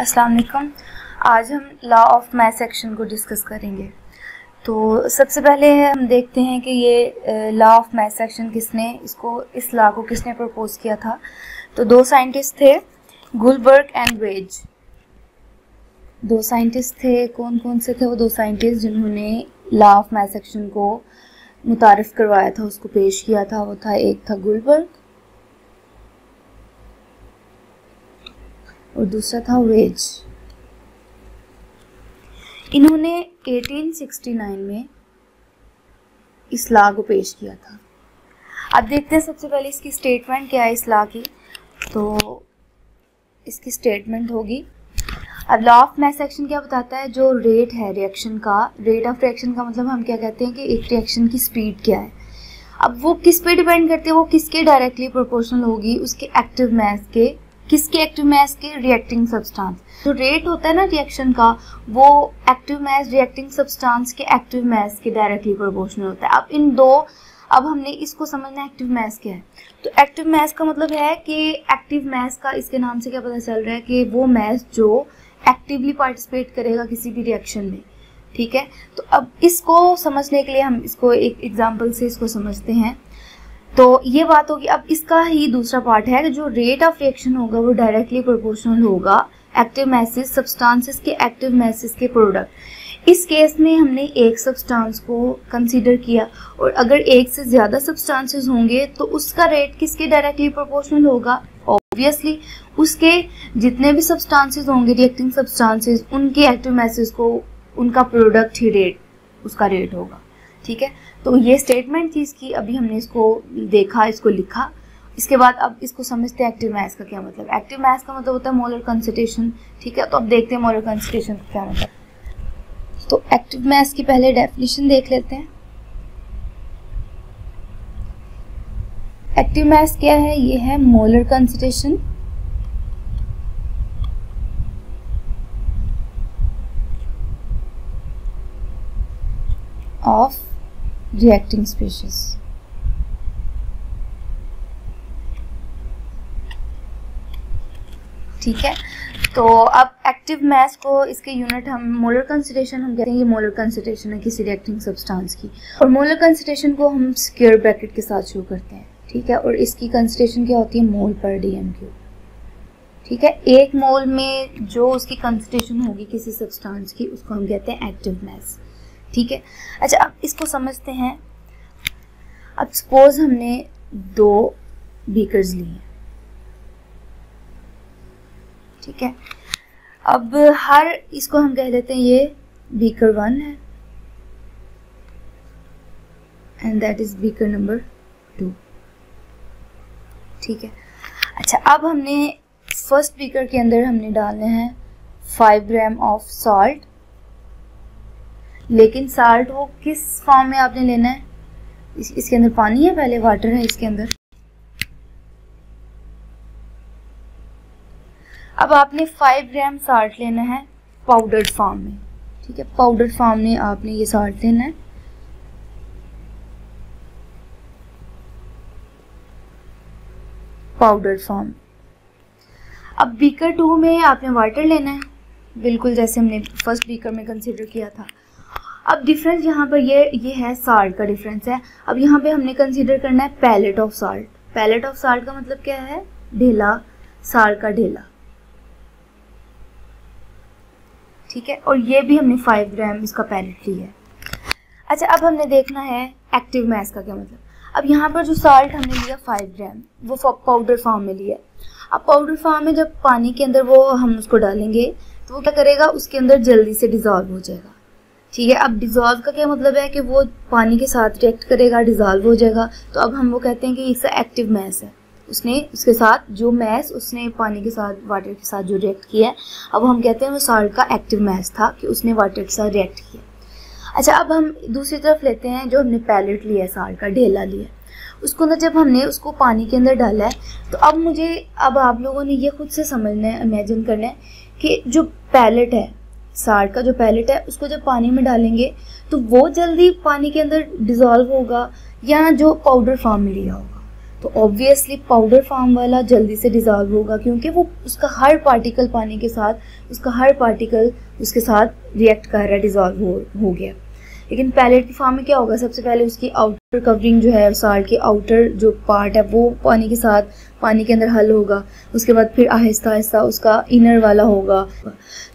अस्सलाम वालेकुम। आज हम लॉ ऑफ मैथ सेक्शन को डिस्कस करेंगे। तो सबसे पहले हम देखते हैं कि ये लॉ ऑफ मैथ सेक्शन इस लॉ को किसने प्रपोज किया था। तो दो साइंटिस्ट थे, गुलबर्ग एंड वेज। दो साइंटिस्ट थे, कौन कौन से थे वो दो साइंटिस्ट जिन्होंने लॉ ऑफ मैथ सेक्शन को मुतारिफ करवाया था, उसको पेश किया था। वो था, एक था गुलबर्ग और दूसरा था वेज। इन्होंने 1869 में इस लॉ को पेश किया था। अब देखते हैं सबसे पहले इसकी स्टेटमेंट क्या है इस लॉ की। तो इसकी स्टेटमेंट होगी, अब लॉ ऑफ मैथ सेक्शन क्या बताता है, जो रेट है रिएक्शन का, रेट ऑफ रिएक्शन का मतलब हम क्या कहते हैं कि एक रिएक्शन की स्पीड क्या है। अब वो किस पे डिपेंड करती है, वो किसके डायरेक्टली प्रोपोर्शनल होगी, उसके एक्टिव मास के, किसके एक्टिव मास के, रिएक्टिंग सब्सटेंस। जो रेट होता है ना रिएक्शन का, वो एक्टिव मास रिएक्टिंग सब्सटेंस के एक्टिव मास के डायरेक्टली प्रोपोर्शनल होता है। अब हमने इसको समझना एक्टिव मास क्या है। तो एक्टिव मास का मतलब है कि एक्टिव मास का, इसके नाम से क्या पता चल रहा है कि वो मास जो एक्टिवली पार्टिसिपेट करेगा किसी भी रिएक्शन में। ठीक है, तो अब इसको समझने के लिए हम इसको एक एग्जांपल से इसको समझते हैं। तो ये बात होगी। अब इसका ही दूसरा पार्ट है कि जो रेट ऑफ रिएक्शन होगा वो डायरेक्टली प्रोपोर्शनल होगा एक्टिव मासेस सब्सटेंसेस के एक्टिव मासेस के प्रोडक्ट। इस केस में हमने एक सब्सटेंस को कंसीडर किया, और अगर एक से ज़्यादा सब्सटेंसेस होंगे तो उसका रेट किसके डायरेक्टली प्रोपोर्शनल होगा, ऑब्वियसली उसके जितने भी सब्सटेंसेस होंगे रिएक्टिंग सब्सटेंसेस, उनके एक्टिव मासेस को उनका प्रोडक्ट ही रेट, उसका रेट होगा। ठीक है, तो ये स्टेटमेंट थी इसकी। अभी हमने इसको देखा, इसको लिखा। इसके बाद अब इसको समझते हैं एक्टिव मास का क्या मतलब। एक्टिव मास का मतलब होता है मोलर कंसंट्रेशन। ठीक है, तो अब देखते हैं मोलर कंसंट्रेशन का क्या मतलब। तो एक्टिव मास की पहले डेफिनेशन देख लेते हैं। एक्टिव मास क्या है, ये है molar concentration of reacting species. ठीक है, तो अब एक्टिव मास को, इसके यूनिट हम मोलर कंसंट्रेशन हम कहते हैं, ये मोलर कंसंट्रेशन है किसी रिएक्टिंग सब्सटेंस की। और मोलर कंसंट्रेशन को हम स्क्वायर ब्रैकेट के साथ शो करते हैं। ठीक है, और इसकी कंसंट्रेशन क्या होती है, मोल पर डीएम क्यूब। ठीक है, एक मोल में जो उसकी कंसंट्रेशन होगी किसी सब्सटेंस की, उसको हम कहते हैं एक्टिव मास। ठीक है, अच्छा अब इसको समझते हैं। अब सपोज हमने दो बीकर्स लिए। ठीक है, अब इसको हम कह लेते हैं ये बीकर 1 है and that is beaker number 2। ठीक है, अच्छा अब हमने फर्स्ट बीकर के अंदर हमने डालने हैं 5 ग्राम ऑफ सॉल्ट। लेकिन साल्ट वो किस फॉर्म में आपने लेना है, इसके अंदर पानी है, पहले वाटर है इसके अंदर। अब आपने 5 ग्राम साल्ट लेना है पाउडर्ड फॉर्म में। ठीक है, पाउडर्ड फॉर्म में आपने ये साल्ट लेना है। Powdered form. अब बीकर 2 में आपने वाटर लेना है, बिल्कुल जैसे हमने फर्स्ट बीकर में कंसीडर किया था। अब डिफरेंस यहाँ पर ये है, साल्ट का डिफरेंस है। अब यहाँ पे हमने कंसीडर करना है pellet of salt. Pellet of salt का मतलब क्या है, ढेला, साल्ट का ढेला। ठीक है, और ये भी हमने 5 ग्राम इसका पैलेट लिया है। अच्छा अब हमने देखना है एक्टिव मास का क्या मतलब। अब यहाँ पर जो साल्ट हमने लिया 5 ग्राम, वो पाउडर फॉर्म में लिया है। अब पाउडर फॉर्म में जब पानी के अंदर वो हम उसको डालेंगे तो वो क्या करेगा, उसके अंदर जल्दी से डिजॉल्व हो जाएगा। ठीक है, अब डिजॉल्व का क्या मतलब है कि वो पानी के साथ रिएक्ट करेगा, डिजॉल्व हो जाएगा। तो अब हम वो कहते हैं कि इसका एक्टिव मास है, उसने उसके साथ जो मास उसने पानी के साथ, वाटर के साथ जो रिएक्ट किया है, अब हम कहते हैं वो साल्ट का एक्टिव मास था कि उसने वाटर के साथ रिएक्ट किया। अच्छा अब हम दूसरी तरफ लेते हैं, जो हमने पैलेट लिया है, साल्ट का ढेला लिया, उसको अंदर जब हमने उसको पानी के अंदर डाला है, तो अब आप लोगों ने ये खुद से समझना है, इमेजिन करना है कि जो पैलेट है, साल्ट का जो पैलेट है, उसको जब पानी में डालेंगे तो वो जल्दी पानी के अंदर डिजॉल्व होगा या जो पाउडर फॉर्म में लिया होगा। तो ऑब्वियसली पाउडर फॉर्म वाला जल्दी से डिजॉल्व होगा, क्योंकि वो उसका हर पार्टिकल पानी के साथ, उसका हर पार्टिकल उसके साथ रिएक्ट कर रहा है, डिजॉल्व हो गया। लेकिन पैलेट की फॉर्म में क्या होगा, सबसे पहले उसकी आउटर कवरिंग जो है, साल्ट की आउटर जो पार्ट है वो पानी के साथ, पानी के अंदर हल होगा, उसके बाद फिर आहिस्ता आहिस्ता उसका इनर वाला होगा। तो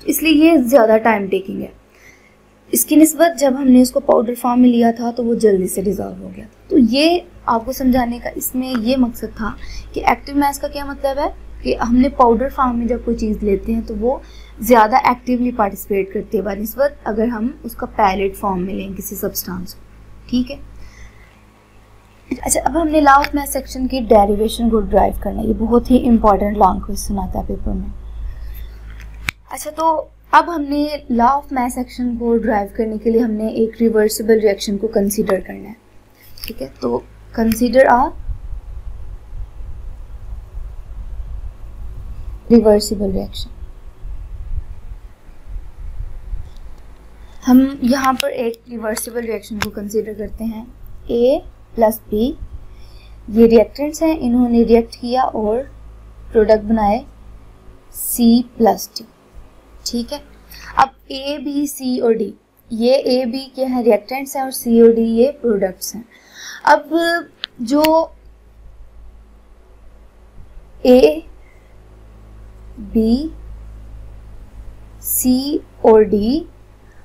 इसलिए ये ज़्यादा टाइम टेकिंग है। इसकी निस्बत जब हमने इसको पाउडर फॉर्म में लिया था तो वो जल्दी से डिजॉल्व हो गया। तो ये आपको समझाने का इसमें ये मकसद था कि एक्टिव मास का क्या मतलब है कि हमने पाउडर फॉर्म में जब कोई चीज़ लेते हैं तो वो ज़्यादा एक्टिवली पार्टिसिपेट करती है बनिस्बत अगर हम उसका पैलेट फॉर्म में लें किसी सब्सटेंस को। ठीक है। अच्छा, अब हमने लॉ ऑफ मास सेक्शन की डेरिवेशन को ड्राइव करना है। ये बहुत ही इंपॉर्टेंट लॉन्ग क्वेश्चन आता है पेपर में। अच्छा, तो अब हमने लॉ ऑफ मास एक्शन को ड्राइव करने के लिए हमने एक रिवर्सिबल रिएक्शन को कंसीडर करना है। ठीक है, तो कंसीडर आ रिवर्सिबल रिएक्शन। हम यहाँ पर एक रिवर्सिबल रिएक्शन को कंसीडर करते हैं। A प्लस बी, ये रिएक्टेंट्स हैं, इन्होंने रिएक्ट किया और प्रोडक्ट बनाए C प्लस डी। ठीक है। अब A, B, C और D, ये A, B क्या है, रिएक्टेंट्स हैं, और C और D ये प्रोडक्ट्स हैं। अब जो A, B, C और D,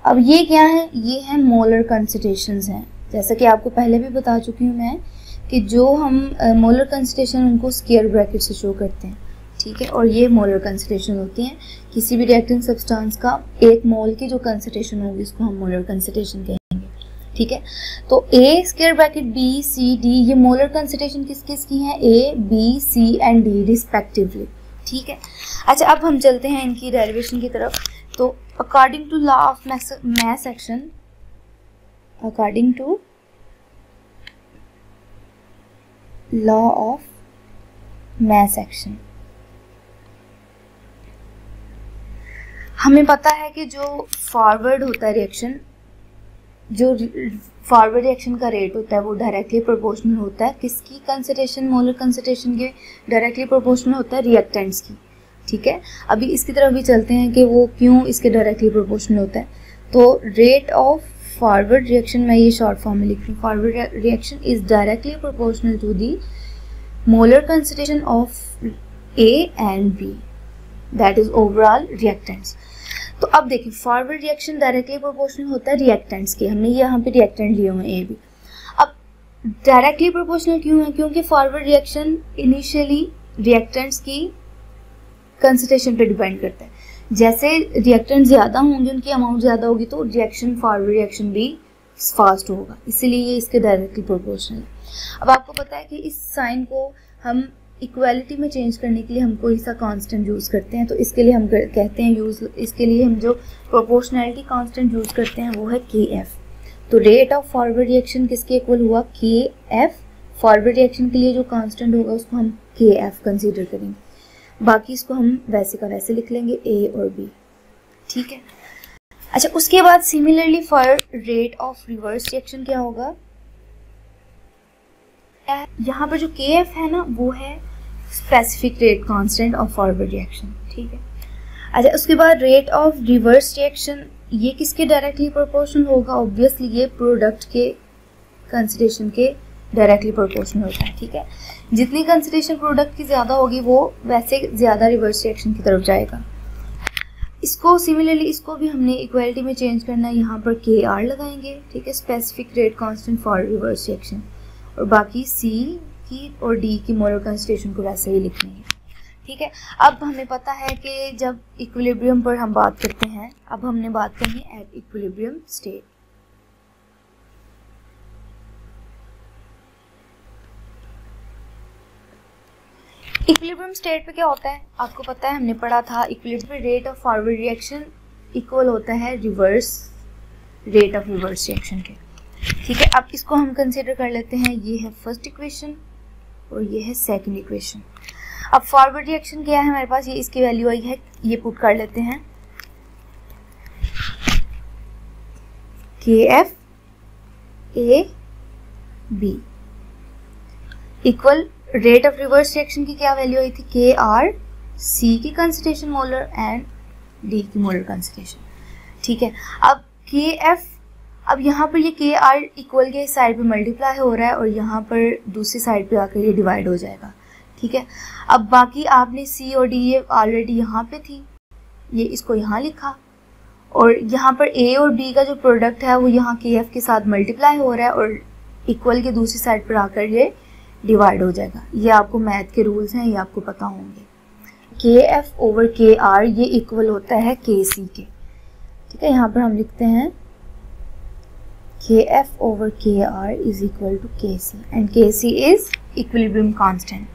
अब ये क्या है, ये है मोलर कंसंट्रेशंस हैं। जैसा कि आपको पहले भी बता चुकी हूँ मैं कि जो हम मोलर कंसंट्रेशन उनको स्क्वायर ब्रैकेट से शो करते हैं। ठीक है, और ये मोलर कंसंट्रेशन होती हैं। किसी भी रिएक्टेंट सब्सटेंस का एक मोल की जो कंसंट्रेशन होगी उसको हम मोलर कंसंट्रेशन कहेंगे। ठीक है, तो A square bracket B, C, D, ये मोलर कंसंट्रेशन किस किस की हैं, A, B, C and D respectively. ठीक है। अच्छा, अब हम चलते हैं इनकी डेरिवेशन की तरफ। तो according to law of mass action, according to law of mass action, हमें पता है कि जो फॉरवर्ड होता है रिएक्शन, जो फॉरवर्ड रिएक्शन का रेट होता है वो डायरेक्टली प्रोपोर्शनल होता है किसकी कंसंट्रेशन, मोलर कंसंट्रेशन के डायरेक्टली प्रोपोर्शनल होता है रिएक्टेंट्स की। ठीक है, अभी इसकी तरफ भी चलते हैं कि वो क्यों इसके डायरेक्टली प्रोपोर्शनल होता है। तो रेट ऑफ फॉरवर्ड रिएक्शन, मैं ये शॉर्ट फॉर्म में लिख रही हूँ, forward reaction is directly proportional to the molar concentration of A and B, that is overall reactants. तो अब देखिए, फॉरवर्ड रिएक्शन डायरेक्टली प्रोपोर्शनल होता है रिएक्टेंट्स के, हमने यहाँ पे रिएक्टेंट लिए हुए हैं A, B। अब डायरेक्टली प्रोपोर्शनल क्यों है, क्योंकि फॉरवर्ड रिएक्शन इनिशियली रिएक्टेंट्स की कंसंट्रेशन पे डिपेंड करता है। जैसे रिएक्टेंट ज़्यादा होंगे, उनकी अमाउंट ज़्यादा होगी तो रिएक्शन, फॉरवर्ड रिएक्शन भी फास्ट होगा, इसीलिए ये इसके डायरेक्टली प्रोपोर्शनल है। अब आपको पता है कि इस साइन को हम इक्वालिटी में चेंज करने के लिए हम कोई सा कांस्टेंट यूज़ करते हैं, तो इसके लिए हम कहते हैं इसके लिए हम जो प्रोपोर्शनैलिटी कांस्टेंट यूज़ करते हैं वो है KF। तो रेट ऑफ फॉरवर्ड रिएक्शन किसके इक्वल हुआ, KF। फॉरवर्ड रिएक्शन के लिए जो कांस्टेंट होगा उसको हम KF कंसीडर करेंगे, बाकी इसको हम वैसे का वैसे लिख लेंगे A और B। ठीक है। अच्छा, उसके बाद similarly for rate of reverse reaction क्या होगा, यहाँ पर जो KF है ना वो है specific rate constant of forward reaction. ठीक है। अच्छा, उसके बाद रेट ऑफ रिवर्स रिएक्शन, ये किसके डायरेक्टली प्रोपोर्शनल होगा, ऑब्वियसली ये प्रोडक्ट के कंसंट्रेशन के डायरेक्टली प्रोपोर्शनल होता है। ठीक है, जितनी कंसंट्रेशन प्रोडक्ट की ज़्यादा होगी वो वैसे ज़्यादा रिवर्स रिएक्शन की तरफ जाएगा। इसको सिमिलरली इसको भी हमने इक्वालिटी में चेंज करना है, यहाँ पर KR लगाएंगे। ठीक है, specific rate constant for reverse reaction, और बाकी C की और D की मोलर कंसंट्रेशन को वैसे ही लिखनी है। ठीक है, अब हमें पता है कि जब इक्विलिब्रियम पर हम बात करते हैं, अब हमने बात करनी है at equilibrium state. Equilibrium state पे क्या होता है, आपको पता है, हमने पढ़ा था equilibrium rate of forward reaction equal होता है reverse rate of reverse reaction के। ठीक है, अब इसको हम कंसीडर कर लेते हैं, ये है फर्स्ट इक्वेशन और ये है सेकंड इक्वेशन। अब फॉरवर्ड रिएक्शन क्या है हमारे पास, ये इसकी वैल्यू आई है, ये पुट कर लेते हैं KF A B equal rate of reverse reaction की क्या वैल्यू आई थी, के आर सी की कंसंट्रेशन मोलर एंड डी की मोलर कंसंट्रेशन। ठीक है, अब के एफ, अब यहाँ पर ये के आर इक्वल के इस साइड पे मल्टीप्लाई हो रहा है और यहाँ पर दूसरी साइड पे आकर ये डिवाइड हो जाएगा। ठीक है, अब बाकी आपने सी और डी ये ऑलरेडी यहाँ पे थी, ये इसको यहाँ लिखा, और यहाँ पर ए और बी का जो प्रोडक्ट है वो यहाँ के एफ के साथ मल्टीप्लाई हो रहा है और इक्वल के दूसरी साइड पर आकर ये डिवाइड हो जाएगा। ये आपको मैथ के रूल्स हैं, ये आपको पता होंगे। के एफ ओवर के आर ये इक्वल होता है के सी के। ठीक है, यहाँ पर हम लिखते हैं के एफ ओवर के आर इज इक्वल टू के सी एंड के सी इज इक्विलिब्रियम कांस्टेंट।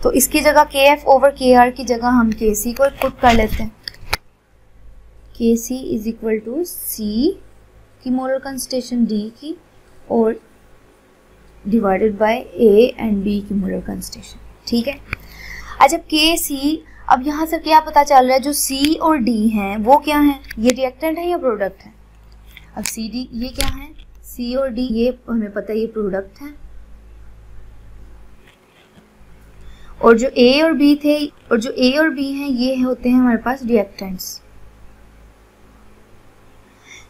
तो इसकी जगह के एफ ओवर के आर की जगह हम के सी को पुट कर लेते हैं। K c is equal to C की मोलर कंसंट्रेशन डी की और divided by A and B की मोलर कंसंट्रेशन। ठीक है, अच्छा के सी, अब यहाँ से क्या पता चल रहा है, जो सी और डी हैं वो क्या हैं, ये रिएक्टेंट है या प्रोडक्ट है। अब सी डी ये क्या है, सी और डी ये हमें पता है ये प्रोडक्ट है, और जो ए और बी थे और जो ए और बी हैं ये होते हैं हमारे पास रिएक्टेंट्स।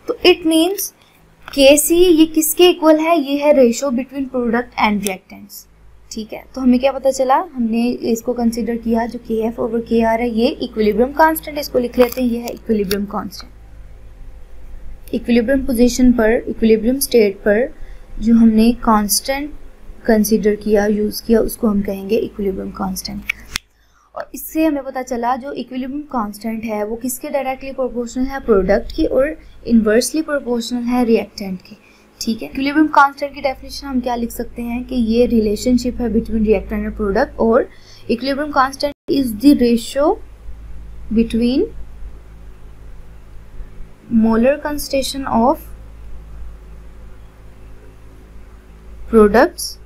तो इट मीन्स के सी ये किसके इक्वल है, ये है ratio between product and reactants. ठीक है, तो हमें क्या पता चला, हमने इसको कंसीडर किया जो के एफ ओवर के आर है ये इक्विलिब्रियम कांस्टेंट, इसको लिख लेते हैं, ये है इक्विलिब्रियम कांस्टेंट। इक्विलिब्रियम पोजीशन पर, इक्विलिब्रियम स्टेट पर जो हमने कांस्टेंट कंसीडर किया, यूज किया, उसको हम कहेंगे इक्विलिब्रियम कांस्टेंट। और इससे हमें पता चला जो इक्विलिब्रियम कांस्टेंट है वो किसके डायरेक्टली प्रोपोर्शनल है, प्रोडक्ट की, और इन्वर्सली प्रोपोर्शनल है रिएक्टेंट के। ठीक है, इक्विलिब्रियम कांस्टेंट की डेफिनेशन हम क्या लिख सकते हैं कि ये रिलेशनशिप है बिटवीन रिएक्टेंट एंड प्रोडक्ट, और equilibrium constant is the ratio between molar concentration of products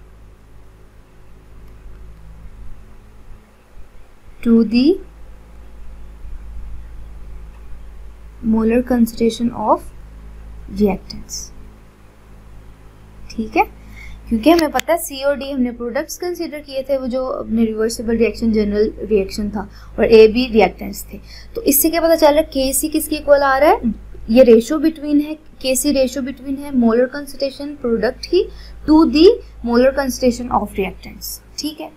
to the molar concentration of reactants. ठीक है, क्योंकि हमें पता है सी और डी हमने प्रोडक्ट्स कंसीडर किए थे, वो जो अपने रिवर्सिबल रिएक्शन जनरल रिएक्शन था, और ए बी रिएक्टेंट्स थे। तो इससे क्या पता चल रहा है, के सी किसके इक्वल आ रहा है, ये रेशो बिटवीन है, के सी रेशो बिटवीन है मोलर कंसंट्रेशन प्रोडक्ट की to the molar concentration of reactants. ठीक है,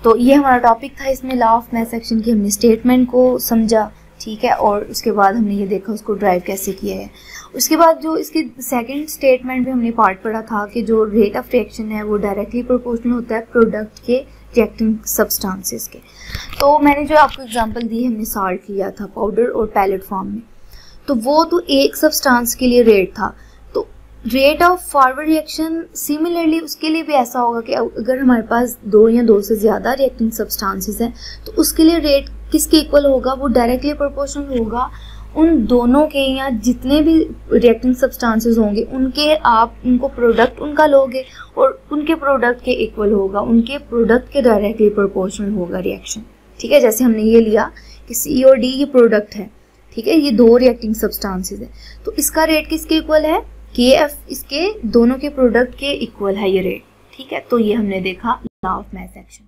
तो ये हमारा टॉपिक था, इसमें लॉ ऑफ मैथ सेक्शन की हमने स्टेटमेंट को समझा। ठीक है, और उसके बाद हमने ये देखा उसको ड्राइव कैसे किया है। उसके बाद जो इसकी सेकंड स्टेटमेंट में हमने पार्ट पढ़ा था कि जो रेट ऑफ रिएक्शन है वो डायरेक्टली प्रोपोर्शनल होता है प्रोडक्ट के रिएक्टिंग सब्सटेंसेस के। तो मैंने जो आपको एग्जांपल दी, हमने साल्ट लिया था पाउडर और पैलेट फॉर्म में, तो वो तो एक सब्सटेंस के लिए रेट था। तो rate of forward reaction similarly उसके लिए भी ऐसा होगा कि अगर हमारे पास दो या दो से ज़्यादा रिएक्टिंग सब्सटेंसेस हैं तो उसके लिए रेट किसके इक्वल होगा, वो डायरेक्टली प्रोपोर्शनल होगा उन दोनों के, या जितने भी रिएक्टिंग सब्सटेंसेस होंगे उनके, आप उनको प्रोडक्ट उनका लोगे और उनके प्रोडक्ट के इक्वल होगा, उनके प्रोडक्ट के डायरेक्टली प्रोपोर्शनल होगा रिएक्शन। ठीक है, जैसे हमने ये लिया कि सी और डी ये प्रोडक्ट है। ठीक है, ये दो रिएक्टिंग सब्सटेंसेस है, तो इसका रेट किसके इक्वल है, के एफ इसके दोनों के प्रोडक्ट के इक्वल है ये रेट। ठीक है, तो ये हमने देखा लॉ ऑफ मैथ सेक्शन।